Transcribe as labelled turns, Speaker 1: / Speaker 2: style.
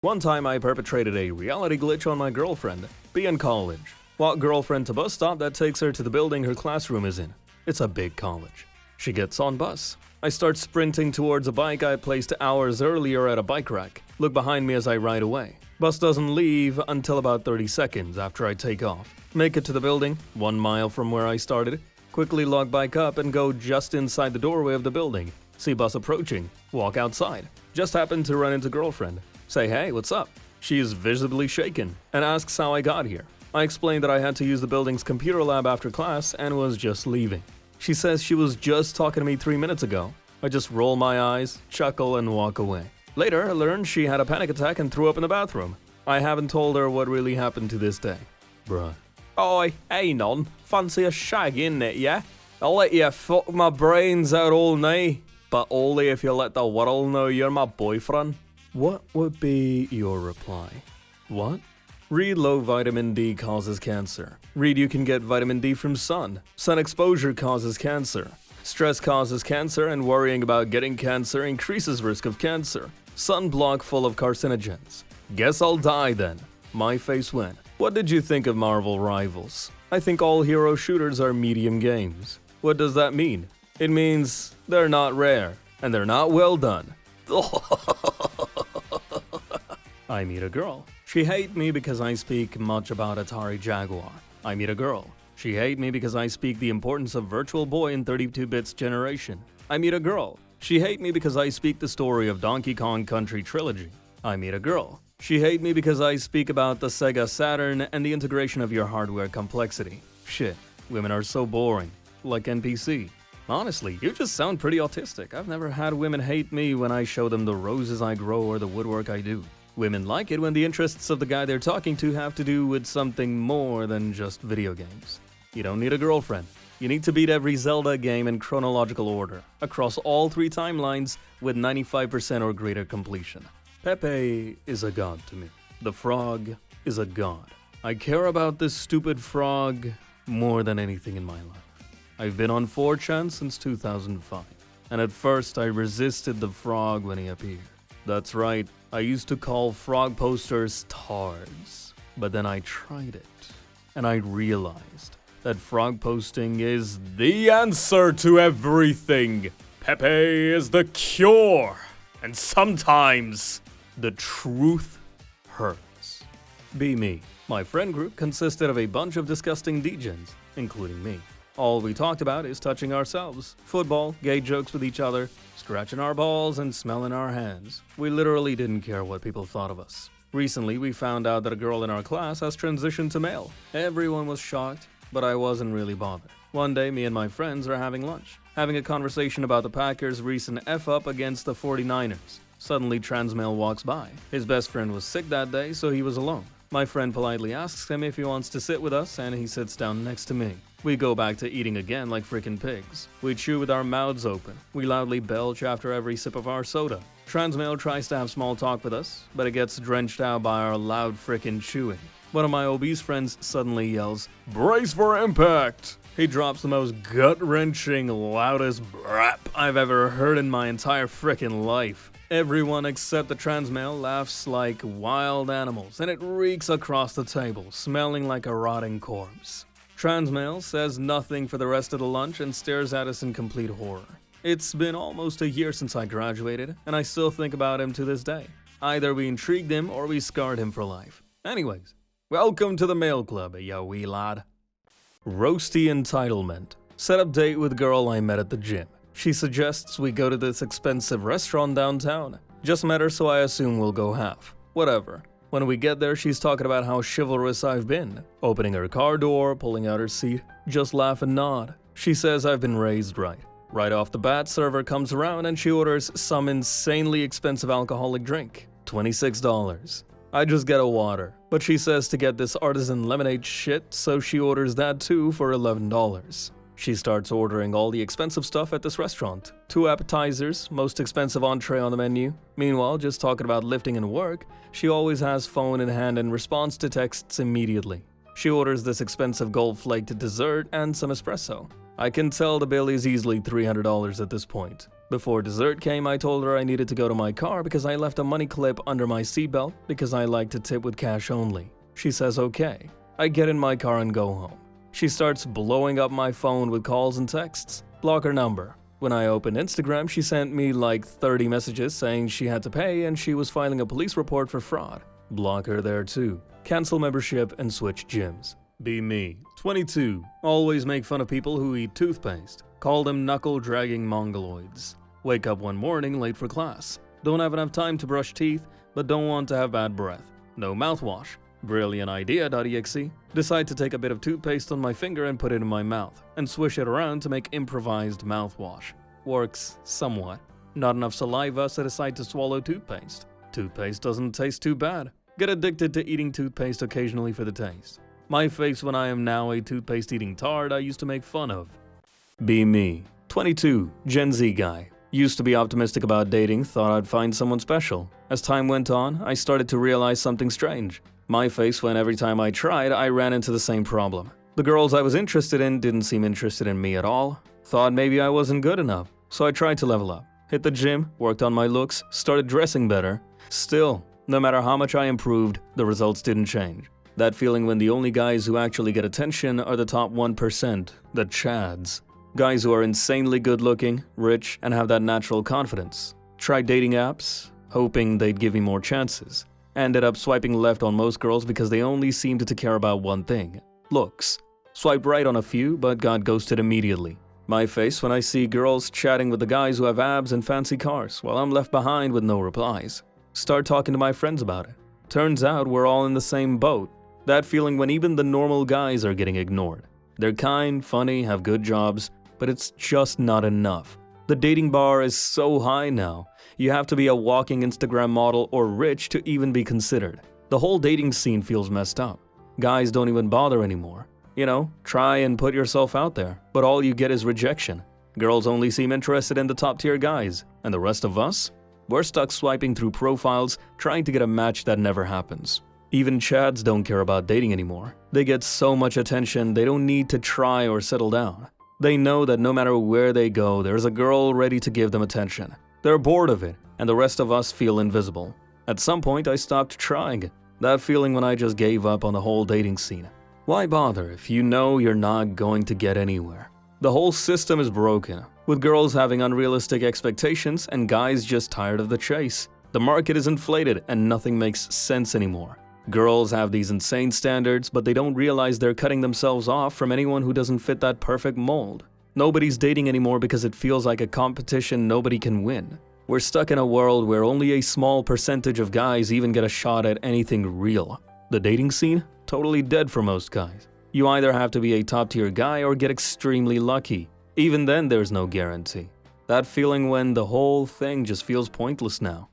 Speaker 1: One time I perpetrated a reality glitch on my girlfriend. Be in college. Walk girlfriend to bus stop that takes her to the building her classroom is in. It's a big college. She gets on bus. I start sprinting towards a bike I placed hours earlier at a bike rack. Look behind me as I ride away. Bus doesn't leave until about 30 seconds after I take off. Make it to the building, 1 mile from where I started. Quickly log bike up and go just inside the doorway of the building. See bus approaching. Walk outside. Just happened to run into girlfriend. Say, hey, what's up? She is visibly shaken and asks how I got here. I explained that I had to use the building's computer lab after class and was just leaving. She says she was just talking to me 3 minutes ago. I just roll my eyes, chuckle, and walk away. Later, I learned she had a panic attack and threw up in the bathroom. I haven't told her what really happened to this day. Bruh. Oi, Anon, fancy a shag innit, yeah? I'll let you fuck my brains out all night, but only if you let the world know you're my boyfriend. What would be your reply? What? Read low vitamin D causes cancer. Read you can get vitamin D from sun. Sun exposure causes cancer. Stress causes cancer and worrying about getting cancer increases risk of cancer. Sunblock full of carcinogens. Guess I'll die then. My face win. What did you think of Marvel Rivals? I think all hero shooters are medium games. What does that mean? It means they're not rare and they're not well done. I meet a girl. She hate me because I speak much about Atari Jaguar. I meet a girl. She hate me because I speak the importance of Virtual Boy in 32-bits generation. I meet a girl. She hate me because I speak the story of Donkey Kong Country Trilogy. I meet a girl. She hate me because I speak about the Sega Saturn and the integration of your hardware complexity. Shit, women are so boring. Like NPC. Honestly, you just sound pretty autistic. I've never had women hate me when I show them the roses I grow or the woodwork I do. Women like it when the interests of the guy they're talking to have to do with something more than just video games. You don't need a girlfriend. You need to beat every Zelda game in chronological order, across all 3 timelines with 95% or greater completion. Pepe is a god to me. The frog is a god. I care about this stupid frog more than anything in my life. I've been on 4Chan since 2005, and at first I resisted the frog when he appeared. That's right, I used to call frog posters tards, but then I tried it, and I realized that frog posting is the answer to everything. Pepe is the cure, and sometimes the truth hurts. Be me. My friend group consisted of a bunch of disgusting degens, including me. All we talked about is touching ourselves, football, gay jokes with each other, scratching our balls, and smelling our hands. We literally didn't care what people thought of us. Recently, we found out that a girl in our class has transitioned to male. Everyone was shocked, but I wasn't really bothered. One day, me and my friends are having lunch, having a conversation about the Packers' recent F-up against the 49ers. Suddenly, trans male walks by. His best friend was sick that day, so he was alone. My friend politely asks him if he wants to sit with us, and he sits down next to me. We go back to eating again like frickin' pigs. We chew with our mouths open. We loudly belch after every sip of our soda. Trans male tries to have small talk with us, but it gets drenched out by our loud frickin' chewing. One of my obese friends suddenly yells, "Brace for impact!" He drops the most gut-wrenching, loudest brap I've ever heard in my entire frickin' life. Everyone except the trans male laughs like wild animals, and it reeks across the table, smelling like a rotting corpse. Trans male says nothing for the rest of the lunch and stares at us in complete horror. It's been almost a year since I graduated, and I still think about him to this day. Either we intrigued him or we scarred him for life. Anyways, welcome to the male club, ya wee lad. Roasty entitlement. Set up date with girl I met at the gym. She suggests we go to this expensive restaurant downtown. Just met her, so I assume we'll go half. Whatever. When we get there, she's talking about how chivalrous I've been. Opening her car door, pulling out her seat. Just laugh and nod. She says I've been raised right. Right off the bat, server comes around and she orders some insanely expensive alcoholic drink. $26. I just get a water. But she says to get this artisan lemonade shit, so she orders that too for $11. She starts ordering all the expensive stuff at this restaurant. 2 appetizers, most expensive entree on the menu. Meanwhile, just talking about lifting and work, she always has phone in hand and responds to texts immediately. She orders this expensive gold-flaked dessert and some espresso. I can tell the bill is easily $300 at this point. Before dessert came, I told her I needed to go to my car because I left a money clip under my seatbelt because I like to tip with cash only. She says okay. I get in my car and go home. She starts blowing up my phone with calls and texts. Block her number. When I opened Instagram, she sent me like 30 messages saying she had to pay and she was filing a police report for fraud. Block her there too. Cancel membership and switch gyms. Be me. 22. Always make fun of people who eat toothpaste. Call them knuckle-dragging mongoloids. Wake up one morning late for class. Don't have enough time to brush teeth, but don't want to have bad breath. No mouthwash. Brilliant idea.exe. Decide to take a bit of toothpaste on my finger and put it in my mouth, and swish it around to make improvised mouthwash. Works somewhat. Not enough saliva, so decide to swallow toothpaste. Toothpaste doesn't taste too bad. Get addicted to eating toothpaste occasionally for the taste. My face when I am now a toothpaste-eating tard I used to make fun of. Be me. 22. Gen Z guy. Used to be optimistic about dating, thought I'd find someone special. As time went on, I started to realize something strange. My face when every time I tried, I ran into the same problem. The girls I was interested in didn't seem interested in me at all. Thought maybe I wasn't good enough, so I tried to level up. Hit the gym, worked on my looks, started dressing better. Still, no matter how much I improved, the results didn't change. That feeling when the only guys who actually get attention are the top 1%, the chads. Guys who are insanely good-looking, rich, and have that natural confidence. Tried dating apps, hoping they'd give me more chances. Ended up swiping left on most girls because they only seemed to care about one thing: looks. Swiped right on a few, but got ghosted immediately. My face when I see girls chatting with the guys who have abs and fancy cars, while I'm left behind with no replies. Start talking to my friends about it. Turns out we're all in the same boat. That feeling when even the normal guys are getting ignored. They're kind, funny, have good jobs, but it's just not enough. The dating bar is so high now. You have to be a walking Instagram model or rich to even be considered. The whole dating scene feels messed up. Guys don't even bother anymore. You know, try and put yourself out there, but all you get is rejection. Girls only seem interested in the top-tier guys, and the rest of us? We're stuck swiping through profiles, trying to get a match that never happens. Even chads don't care about dating anymore. They get so much attention, they don't need to try or settle down. They know that no matter where they go, there's a girl ready to give them attention. They're bored of it, and the rest of us feel invisible. At some point, I stopped trying. That feeling when I just gave up on the whole dating scene. Why bother if you know you're not going to get anywhere? The whole system is broken, with girls having unrealistic expectations and guys just tired of the chase. The market is inflated and nothing makes sense anymore. Girls have these insane standards, but they don't realize they're cutting themselves off from anyone who doesn't fit that perfect mold. Nobody's dating anymore because it feels like a competition nobody can win. We're stuck in a world where only a small percentage of guys even get a shot at anything real. The dating scene? Totally dead for most guys. You either have to be a top-tier guy or get extremely lucky. Even then, there's no guarantee. That feeling when the whole thing just feels pointless now.